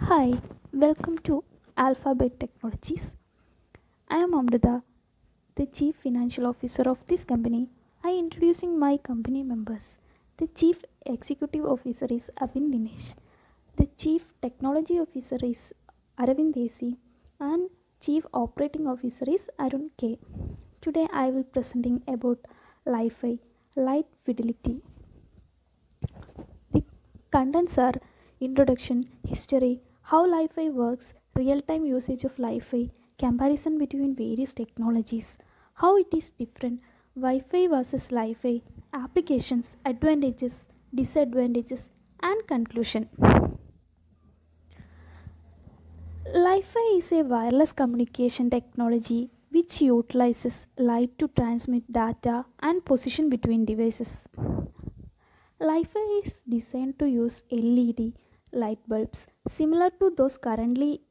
Hi, welcome to Alphabet Technologies. I am Amrita, the Chief Financial Officer of this company. I introducing my company members. The Chief Executive Officer is Abhin Dinesh. The Chief Technology Officer is Aravind Desi and Chief Operating Officer is Arun K. Today I will presenting about Li-Fi, light fidelity. The contents are introduction, history, how Li-Fi works, real-time usage of Li-Fi, comparison between various technologies, how it is different, Wi-Fi versus Li-Fi, applications, advantages, disadvantages, and conclusion. Li-Fi is a wireless communication technology which utilizes light to transmit data and position between devices. Li-Fi is designed to use LED light bulbs similar to those currently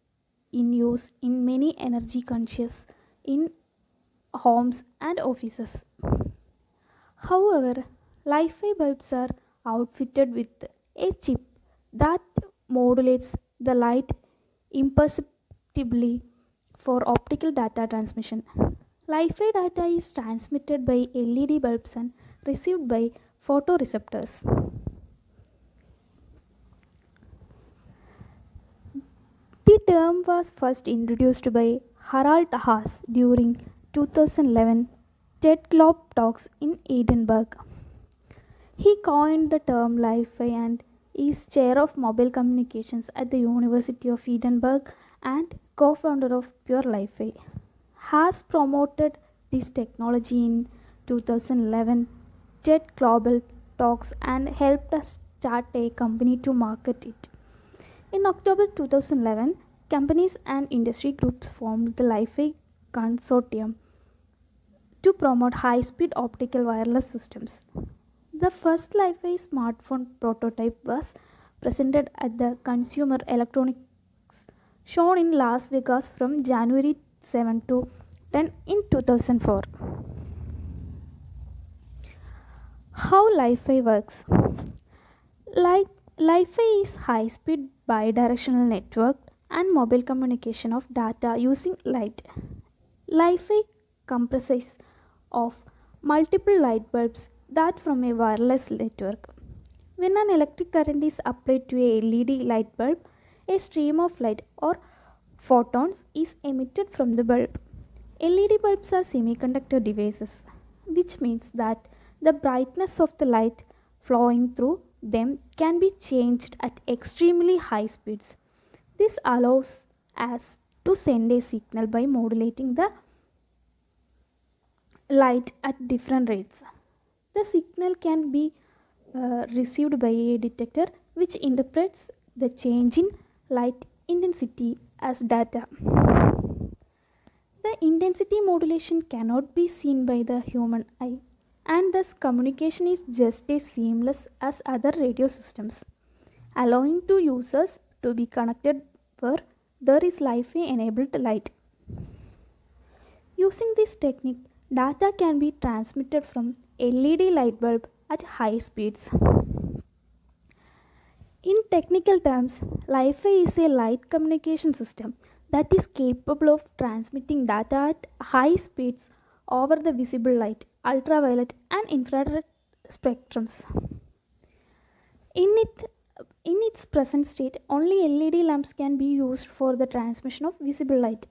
in use in many energy conscious in homes and offices. However, Li-Fi bulbs are outfitted with a chip that modulates the light imperceptibly for optical data transmission. Li-Fi data is transmitted by LED bulbs and received by photoreceptors. The term was first introduced by Harald Haas during 2011 TED Globe talks in Edinburgh. He coined the term Li-Fi and is chair of mobile communications at the University of Edinburgh and co-founder of Pure Li-Fi. Haas promoted this technology in 2011 TED Global talks and helped us start a company to market it. In October 2011, companies and industry groups formed the Li-Fi Consortium to promote high-speed optical wireless systems. The first Li-Fi smartphone prototype was presented at the Consumer Electronics Show in Las Vegas from January 7 to 10 in 2004. How Li-Fi works? Like Li-Fi is high-speed bidirectional network and mobile communication of data using light. Li-Fi comprises of multiple light bulbs that from a wireless network. When an electric current is applied to a LED light bulb, a stream of light or photons is emitted from the bulb. LED bulbs are semiconductor devices, which means that the brightness of the light flowing through them can be changed at extremely high speeds. This allows us to send a signal by modulating the light at different rates. The signal can be received by a detector which interprets the change in light intensity as data. The intensity modulation cannot be seen by the human eye, and thus communication is just as seamless as other radio systems, allowing to users to be connected where there is Li-Fi enabled light. Using this technique, data can be transmitted from LED light bulb at high speeds. In technical terms, Li-Fi is a light communication system that is capable of transmitting data at high speeds over the visible light, ultraviolet, and infrared spectrums. In, it, in its present state, only LED lamps can be used for the transmission of visible light.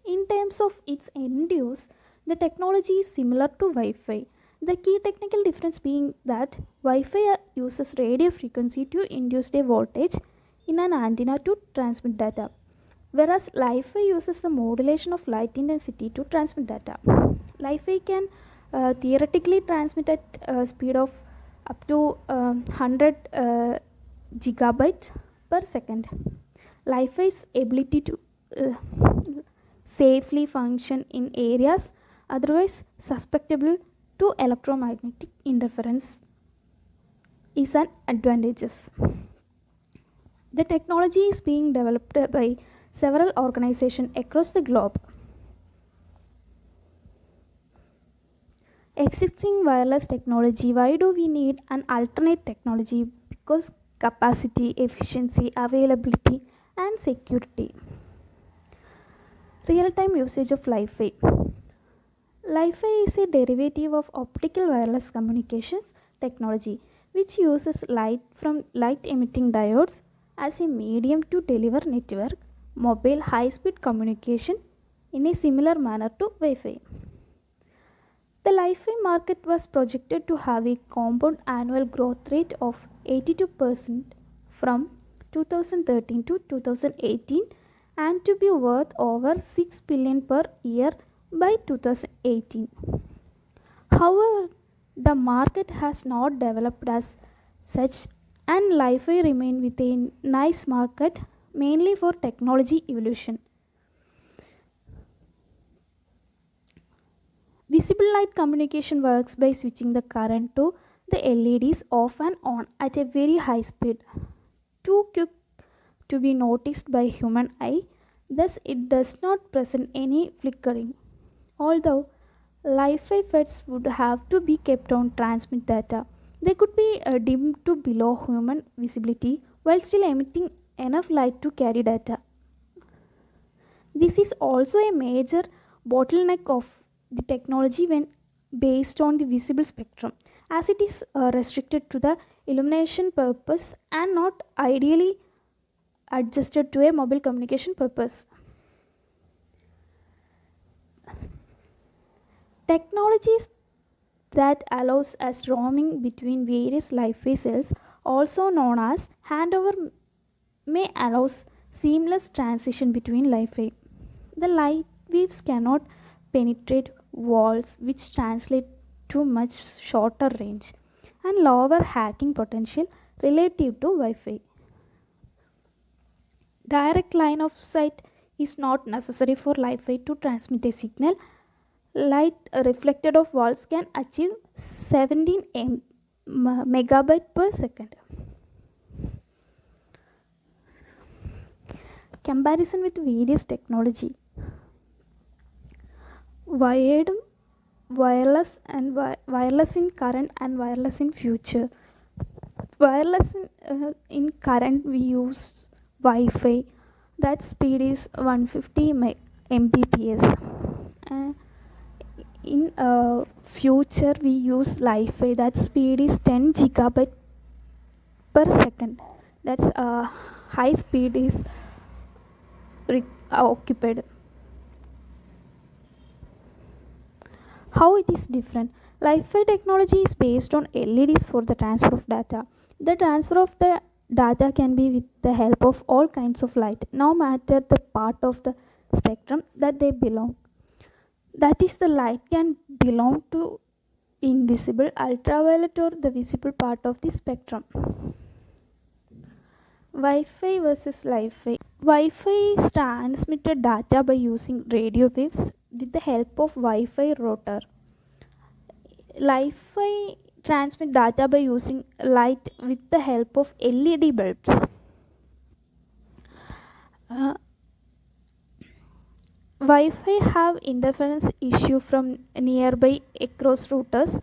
In terms of its end use, the technology is similar to Wi-Fi. The key technical difference being that Wi-Fi uses radio frequency to induce a voltage in an antenna to transmit data, whereas Li-Fi uses the modulation of light intensity to transmit data. Li-Fi can theoretically transmit at a speed of up to 100 gigabytes per second. Li-Fi's ability to uh, safely function in areas otherwise susceptible to electromagnetic interference is an advantage. The technology is being developed by several organizations across the globe. Existing wireless technology, why do we need an alternate technology? Because capacity, efficiency, availability, and security. Real time usage of Wi-Fi. Wi-Fi is a derivative of optical wireless communications technology, which uses light from light emitting diodes as a medium to deliver network mobile high speed communication in a similar manner to Wi-Fi. The Wi-Fi market was projected to have a compound annual growth rate of 82% from 2013 to 2018 and to be worth over 6 billion per year by 2018. However, the market has not developed as such and Wi-Fi remain with a nice market mainly for technology evolution. Visible light communication works by switching the current to the LEDs off and on at a very high speed, too quick to be noticed by human eye, thus it does not present any flickering. Although Wi-Fi FETs would have to be kept on transmit data, they could be dimmed to below human visibility while still emitting enough light to carry data. This is also a major bottleneck of the technology when based on the visible spectrum, as it is restricted to the illumination purpose and not ideally adjusted to a mobile communication purpose. Technologies that allows us roaming between various Wi-Fi cells, also known as handover, may allows seamless transition between Wi-Fi. The light waves cannot penetrate walls, which translate to much shorter range and lower hacking potential relative to Wi-Fi. Direct line of sight is not necessary for Wi-Fi to transmit a signal. Light reflected off walls can achieve 17 megabyte per second. Comparison with various technology. Wired, wireless and wireless in current and wireless in future. Wireless in current we use Wi-Fi, that speed is 150 mbps. Uh, in future we use Wi-Fi, that speed is 10 gigabyte per second. That's high speed is occupied. How it is different? Wi-Fi technology is based on LEDs for the transfer of data. The transfer of the data can be with the help of all kinds of light, no matter the part of the spectrum that they belong. That is, the light can belong to invisible, ultraviolet, or the visible part of the spectrum. Wi-Fi versus Wi-Fi. Wi-Fi is transmitted data by using radio waves with the help of Wi-Fi router. Wi-Fi transmit data by using light with the help of LED bulbs. Uh, Wi-Fi have interference issue from nearby across routers.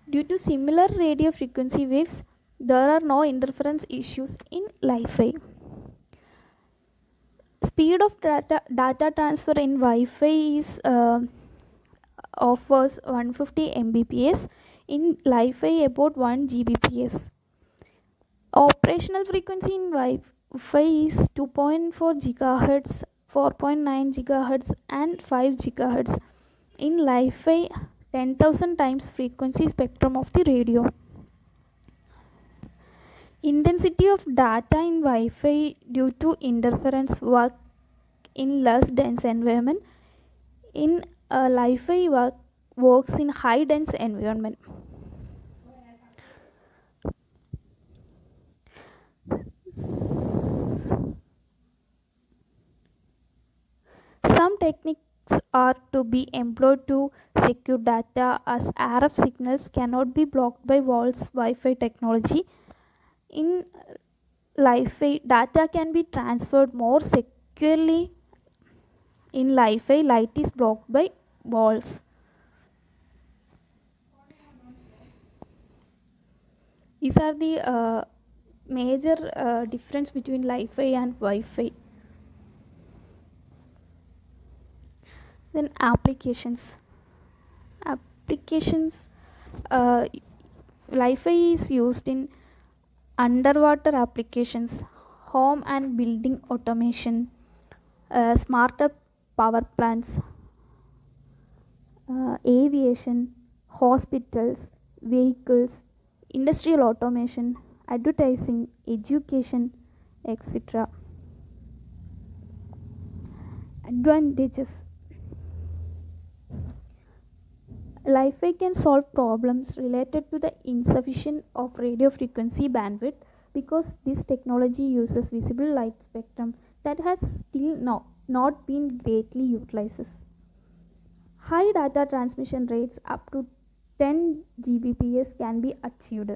Due to similar radio frequency waves, there are no interference issues in Wi-Fi. Speed of data transfer in Wi-Fi is offers 150 mbps, in Wi-Fi about 1 gbps. Operational frequency in Wi-Fi is 2.4 gigahertz, 4.9 gigahertz and 5 gigahertz. In Wi-Fi, 10,000 times frequency spectrum of the radio. Intensity of data in Wi-Fi due to interference work in less dense environment. In Wi-Fi works in high dense environment. Some techniques are to be employed to secure data, as RF signals cannot be blocked by walls. Wi-Fi technology. In Wi-Fi, data can be transferred more securely. In Wi-Fi, light is blocked by walls. These are the major difference between Li-Fi and Wi-Fi. Then applications. uh, Li-Fi is used in underwater applications, home and building automation, smarter power plants, aviation, hospitals, vehicles, industrial automation, advertising, education, etc. Advantages. Li-Fi can solve problems related to the insufficient of radio frequency bandwidth because this technology uses visible light spectrum that has still not been greatly utilized. High data transmission rates up to 10 Gbps can be achieved.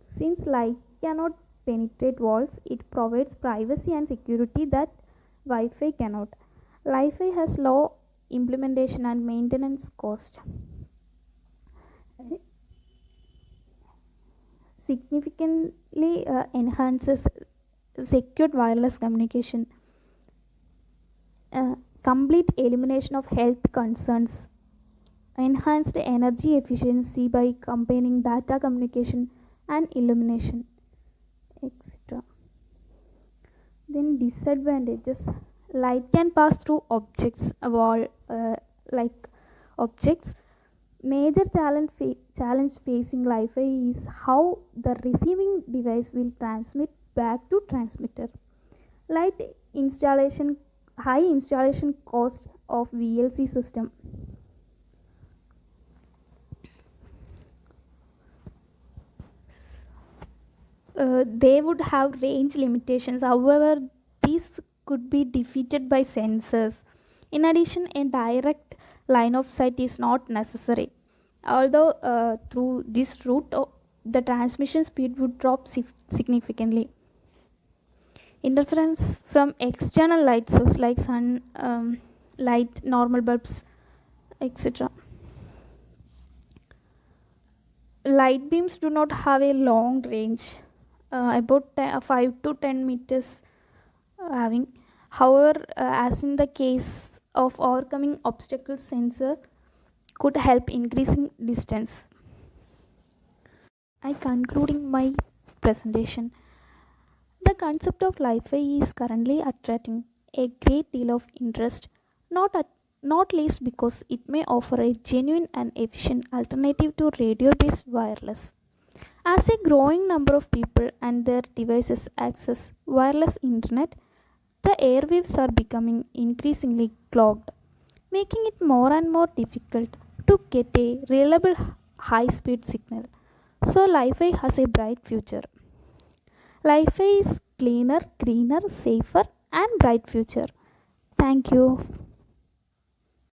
Since light cannot penetrate walls, it provides privacy and security that Wi-Fi cannot. Wi-Fi has low implementation and maintenance cost. Significantly enhances secure wireless communication, complete elimination of health concerns, enhanced energy efficiency by combining data communication and illumination, etc. Then disadvantages. Light can pass through objects, like objects. Major challenge facing Li-Fi is how the receiving device will transmit back to transmitter. Light installation, high installation cost of VLC system. They would have range limitations. However, these could be defeated by sensors. In addition, a direct line of sight is not necessary. Although through this route, the transmission speed would drop significantly. Interference from external light source like sun, light, normal bulbs, etc. Light beams do not have a long range, about 5 to 10 meters having. However, as in the case of overcoming obstacles, sensor could help increasing distance. I concluding my presentation. The concept of Li-Fi is currently attracting a great deal of interest, not least because it may offer a genuine and efficient alternative to radio-based wireless. As a growing number of people and their devices access wireless internet, the airwaves are becoming increasingly clogged, making it more and more difficult to get a reliable high speed signal. So, Li-Fi has a bright future. Li-Fi is cleaner, greener, safer, and bright future. Thank you.